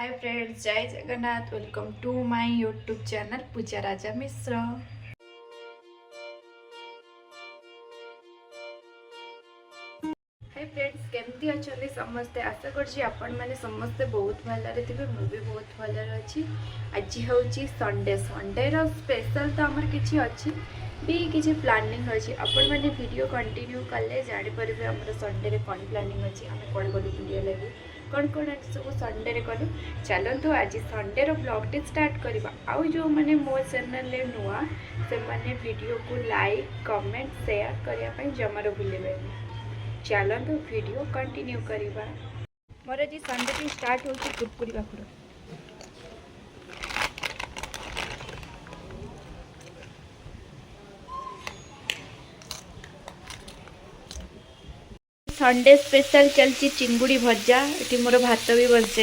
हाय friends, जय Jagannath. Welcome to my YouTube channel Puja Raja Mishra. Hi friends, केमती अच्छे समस्ते? आशा कर समस्ते बहुत भलरे थे। मु भी बहुत भलरे अच्छी। आज हूँ संडे। संडे स्पेशल तो आमर किसी अच्छी भी किसी प्लानिंग अच्छी। आपण मैंने वीडियो कंटिन्यू कले जापर आम संडे कौन प्लानिंग अच्छी, आम कौन गलु बुलिया लगे कौन कौन आज सब संडे कलु। चलतु आज संडे ब्लॉग स्टार्ट करवा। आउ जो मैंने मो चैनल नुआ से मैंने वीडियो को लाइक कमेंट शेयर करने जमार भूलें। चलतु वीडियो कंटिन्यू करवा। मोर आज संडे स्टार्ट हो कुरकुरी पाखुर। संडे स्पेशल चलती चिंगुड़ी भजा। ये मोर भात भी बस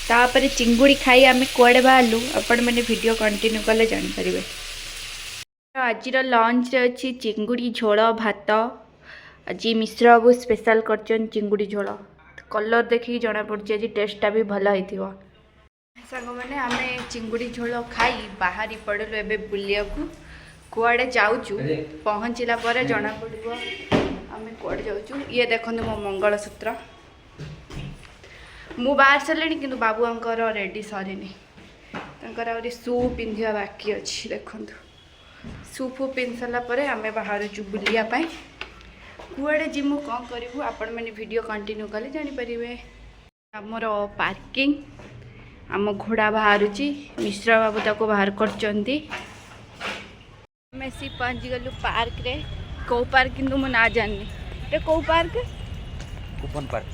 जापर चिंगुड़ी खाई आम कुआड़े बाहरलु आपण मैंने वीडियो कंटिन्यू कले जापर। आज लंच अच्छी चिंगुड़ी झोल भात। आज मिश्र बाबू स्पेशल कर चिंगुड़ी झोल। कलर देखिए जना पड़ी आज टेस्टा भी भल हो। सांग मैंने आम चिंगुड़ी झोल खाई बाहरी पड़े बुलिया कुआड़े जाऊँ पहुँचला जना पड़ो आम कौड़े जाऊँ। ये देखो मो मंगलसूत्र मु बाहर सारे कि बाबू अंकर रेडी सरीनी। आहरी शू पिंधा बाकी अच्छी। देखो शू फू पिंधि सारापर आम बाहर बुलापाई कुआड़े जिमु कौन करूँ आपण मैंने वीडियो कंटिन्यू कले जापर। आमर पार्किंग आम घोड़ा बाहर मिश्रा बाबू ताको बाहर कर पहुँची गलु पार्क रे। कौ पार्क किंतु मु ना जाननी। ये कौ park? Cuban park.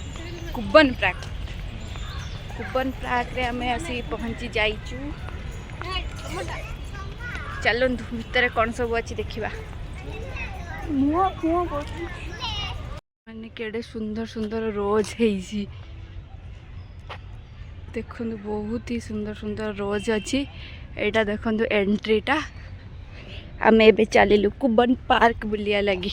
Cuban park. Cuban park रे हमें आसी पहुँची जाइचु। चलतु भितर कौन सब अच्छी देखा। मैंने केड़े सुंदर सुंदर रोज है। देखो बहुत ही सुंदर सुंदर रोज अच्छी। एटा देखो एंट्रीटा। आम ए चलू कुबन पार्क बुलिया लगी।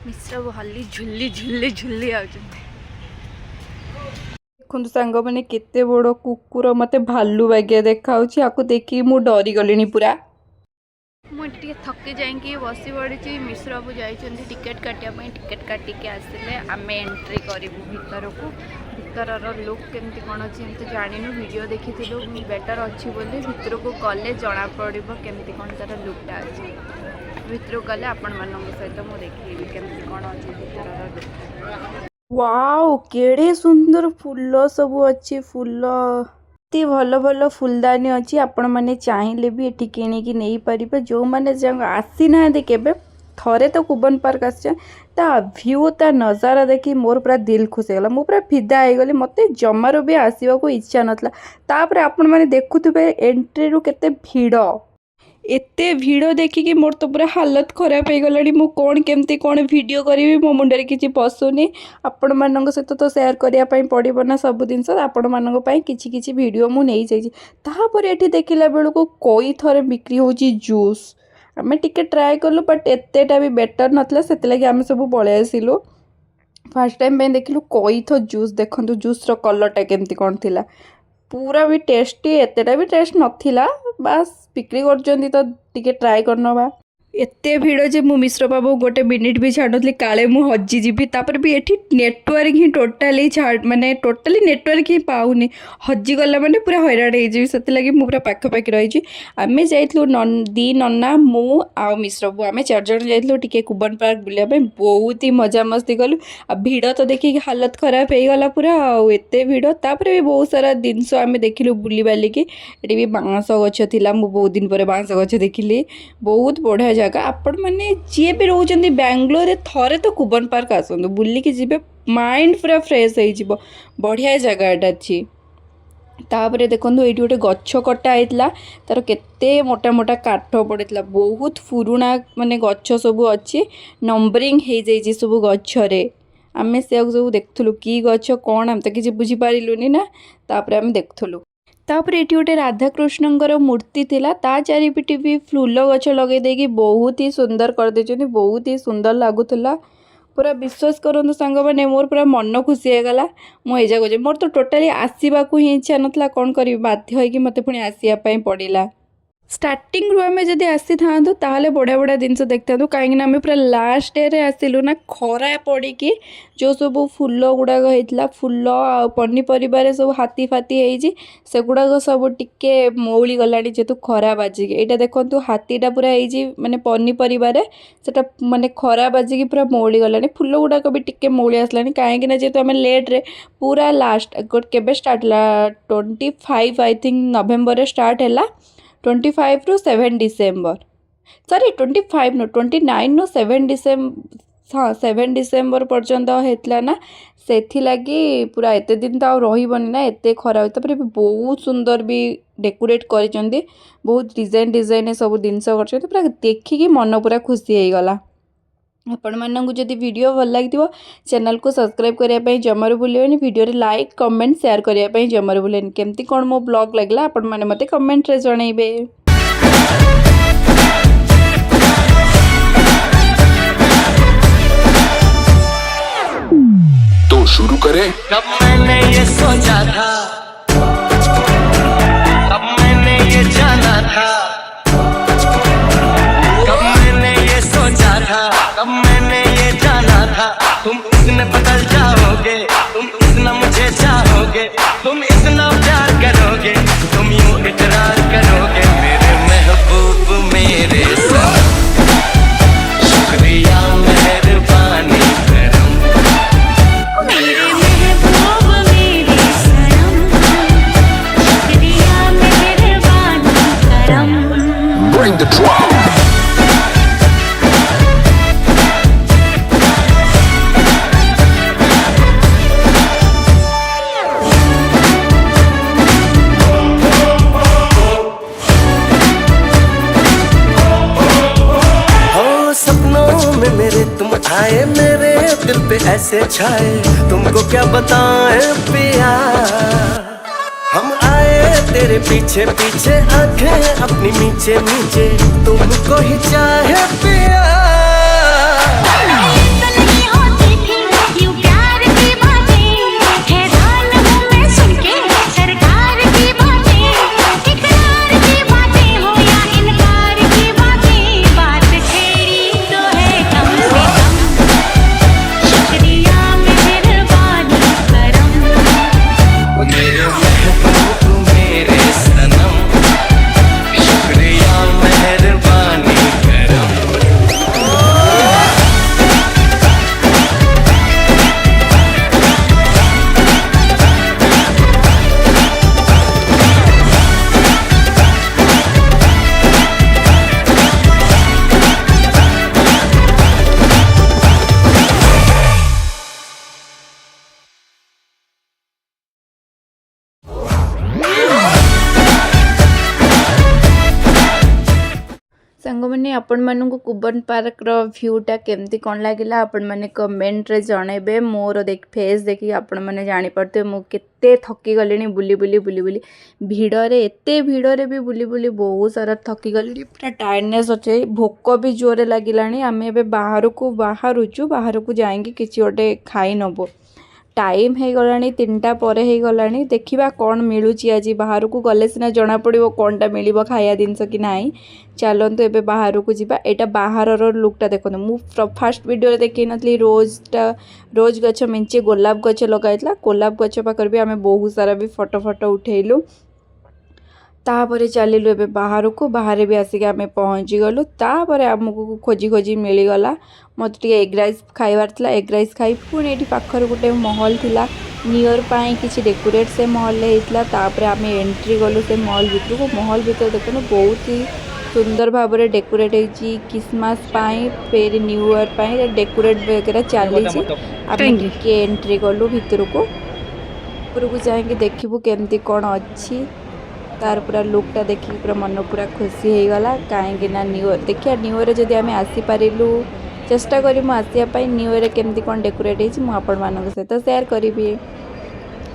मिश्र हली झुली झुली झुली आ। देखो सांग मैंने केते बड़ कुकुर मते भालू बागिया देखा देखी मु डरी गली पूरा। मुझे थकी जाइए बसी पड़ी। मिश्र बाबू जाइए टिकेट काटापी। टिकेट काटिक आसिले आम एंट्री करूँ भीतर को। भीतर लुक केमती कौन अच्छी जानू वीडियो देखी बेटर अच्छी बोली भीतर को गले जना पड़ केमती कौन तार लुकटा अच्छी। भीतर गले आपण मान सहित मुझे देखी केमती कौन अच्छी भीतर लुक। वाओ केड़े सुंदर फूल सब अच्छी। फूल भल भल फुलदानी अच्छी। आपण मैंने चाहिए भी ये किणिकी नहीं पारे। जो मैंने आसी ना केबे थरे तो कुबन पार्क ता व्यू ता नजारा देखी मोर पूरा दिल खुश होगा। मु पूरा फिदा हो गली। मत जमार भी आसवा को इच्छा नाला। तापर आपण मैंने देखुवे एंट्री रु केते भीड़। एते भीड़ देखिकी मोर तो पूरा हालत खराब हो गला। मु कौन केमती कौन वीडियो करी मो मुंडे किसी पशुनी। आपण मान सहित तो शेयर करने पड़ो ना सब जिनस। आपण मान किसी वीडियो मु नहीं जाइए। तापर ये देखला बेलू कई थरे बिक्री हो जूस। आम टिके ट्राए कलु बट एतेटा भी बेटर नाला से लगे आम सब पलि आसिलु। फास्ट टाइम देखिलु कई थो जूस। देखो जूस रो कलरटा केमती कौन थिला। पूरा भी टेस्टी एतेटा भी टेस्ट नथिला। बास बिक्री कर तो टिके ट्राए करनवा। एते भीड़ जे मु मिश्र बाबू गोटे मिनिट भी छाड़ुली काले मु हजिजी। तापर भी एठी नेटवर्क ही टोटाली माने टोटाली नेटवर्क ही पाऊनी। हजिगला माने पूरा हैरान हो से लगे मु पूरा पाखापाखि रही। आम जाइलु दी नन्ना मु आ मिश्र बाबू आम 4 जण जाइलु टिके कुबन पार्क बुलिया पे। बहुत ही मजा मस्ती कलु। आ भीड़ तो देखिए हालत खराब हो गला पूरा। एते भीड़ तापर भी बहुत सारा जिनस आम देखिलु बुली बालिकी। एटी भी बांस गछ थिला। मु बहुत दिन पर बांस गछ देखिली। बहुत बढ़िया जगह। आपण मैंने जी भी रोचंदी बेंगलोर थरे तो कुबन पार्क आसतु बुलिकी जी। माइंड पूरा फ्रेश हो बढ़िया जगह अच्छी। तापर देखो ये गोटे गछ कटा होता तार केते मोटा मोटा काठ पड़ता बहुत पुराणा माने गछ सब अच्छी नंबरिंग हो जाइए सब गच्छरे आमे से सब देखुलु कि गछ कौन आम तो किसी बुझीपारूनी ना तापर आम देखुलु तापर ये गोटे राधाकृष्णଙ୍କର मूर्ति थिला ता चारिपिटी भी फूल गछ लगे देकी बहुत ही सुंदर कर देछथि बहुत ही सुंदर लागुला पूरा विश्वास करंतु सांग माने मोर पूरा मन खुशी हो गला मो ए जागो जे मोर तो टोटाली आसीबाकू ही इच्छा नथला कोन करी बाध्य होई कि मते पुणी आसीया पई पड़िला स्टार्टिंग रू आम जब आसी था ताहले बढ़िया बढ़िया जिनस देखता कहीं आम पूरा लास्ट डे रे आसिलु ना खरा पड़ी जो सब फूल गुड़ाक होता फूल आ पनीपरिबार सब हाथी फाती से गुड़ाक सब टिके मौली गला जेहेतु खरा बाजिकी यहाँ देखो हाथीटा पूरा माने पनीपरिबार से माने खरा बाजिकी पूरा मौली गला फूल गुड़ाक भी टिके मौली आसला कहीं जेहेतु आम लेट्रे पूरा लास्ट केबे स्टार्ट है 25 आई थिंक नवेम्बर स्टार्ट है 25 रू 7 December sorry 25 no 29 no 7 December हाँ 7 डिसेम्बर पर्यंत होता ना से लगी पूरा एत दिन तो रही ना एत खरा होता पर बहुत सुंदर भी डेकोरेट कर बहुत डिजाइन डिजाइन सब जिनस कर पूरा देखिकी मन पूरा खुशी हो गला आपण मानू जदि वीडियो भल लगी चैनल को सब्सक्राइब करने जमार भूलें वीडियो लाइक कमेंट शेयर करने जमार भूलें केमती कौन मो ब्लॉग लगला आपण मैंने मते कमेंट रे जनइबे। तो शुरू करें। कब मैंने ये सोचा था कब मैंने ये जाना था कब मैंने ये सोचा था कब मैंने ये जाना था तुम इतने बदल जाओगे तुम इतना मुझे चाहोगे तुम इतना प्यार करोगे तुम यूं इकरार करोगे मेरे महबूब मेरे साथ शुक्रिया मेहरबानी करम मेरे महबूब मेरे सनम शुक्रिया मेहरबानी करम Bring the drum मेरे तुम आए मेरे दिल पे ऐसे छाए तुमको क्या बताएं पिया हम आए तेरे पीछे पीछे आंखें अपनी नीचे नीचे तुमको ही चाहे पिया सांग मैंने आपण मानू कुबन पार्क रो व्यूटा केमती कौन लगिला आपण मैंने कमेंट रे जनइबे मोर देख फेस देखिए आपण मैंने जानी पड़ते मु केते थकी गलिनी बुली बुली बुली बुली भिड़रे एते भिड़रे भी बुली बुली बहुत सारा थकी गलिनी पूरा टायर्डनेस अच्छे भोक भी जोरे लगिलानी आमे एबे बाहर को जाएंगे किसी गोटे खाई नबो टाइम हो गला 3टा पर हो गला देखा कौन मिलूँ आज बाहर को गले सीना जना पड़ो कौनटा मिल खाया जिनस कि ना चलतु एबे बाहर को जीवा यहाँ बाहर लुकटा देखो मु फास्ट वीडियो देखी नी रोज गछ मेंचे गोलाप गछ लगाई गोलाप गछ पाखर भी आम बहुत सारा भी फोटो फोटो उठेलु तापर चलिलु एबे बाहर को बाहर भी आसिक आम पहुँची गलु तापर आमको खोजी खोजी मिलगला मत टे एग राइस खाइबार था एग राइस खाई पुणी ये पाखर गोटे महल थिला न्यू ईयर किसी डेकोरेट से महल होता आम एंट्री गलु से महल भितर को महल भितर देखो बहुत ही सुंदर भाव में डेकोरेट होती क्रिसमस फिर न्यू ईयर डेकोरेट वगैरह चली एंट्री गलु भितर को ଉପରକୁ ଯାଇକି ଦେଖିବୁ କେମିତି କ'ଣ ଅଛି। तार पूरा लुकटा देखिए पूरा मन पूरा खुशी हो गला कहीं न्यू इयर देखिए न्यू इयर जदि आम आसीपारू चेष्टा करी आसवाई न्यू इयर केमती कौन डेकोरेट होपण मान सहित सेयार करी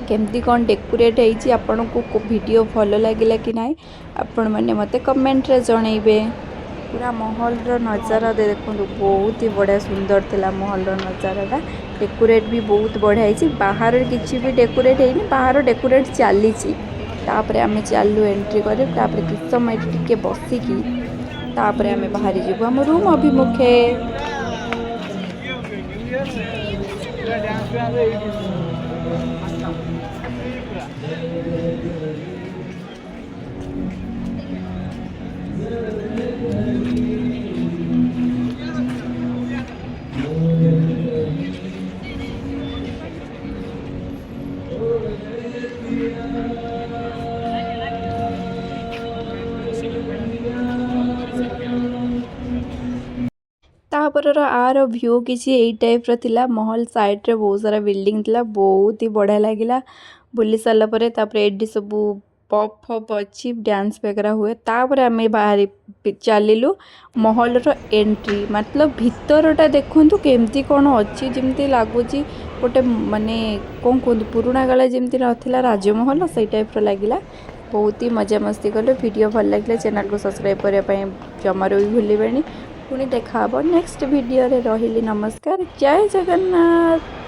केमती कौन डेकोरेट होपन को वीडियो भल लगे कि ना आपण मैंने मत कमेंट रे जनइबे। पूरा महल नजारा देखो बहुत ही बढ़िया सुंदर थिला महल नजारा डेकोरेट भी बहुत बढ़िया बाहर किसी भी डेकोरेट है बाहर डेकोरेट चली तापर आम चलू एंट्री कर किस समय टे बसिकी तापर आम बाहरी जीव आम रूम अभिमुखे। तापर आर व्यू किसी यही टाइप रा महल साइड रे बहुत सारा बिल्डिंग थिला बहुत ही बढ़िया लगिला बुली सारा पर एडी सब पप फप अच्छी डांस वगैरह हुए तापर आम बाहर चलू महल रो एंट्री मतलब भितरटा देखु केमती कौन अच्छी जमती लगुच गोटे माने कौन कहते पुराणा काल जमती नाला राजमहल से टाइप लगिला बहुत ही मजा मस्ती कलु वीडियो भल लगे चैनल को सब्सक्राइब करने जमार भी भूल पुणी देखा नेक्स्ट वीडियो रे रही नमस्कार जय जगन्नाथ।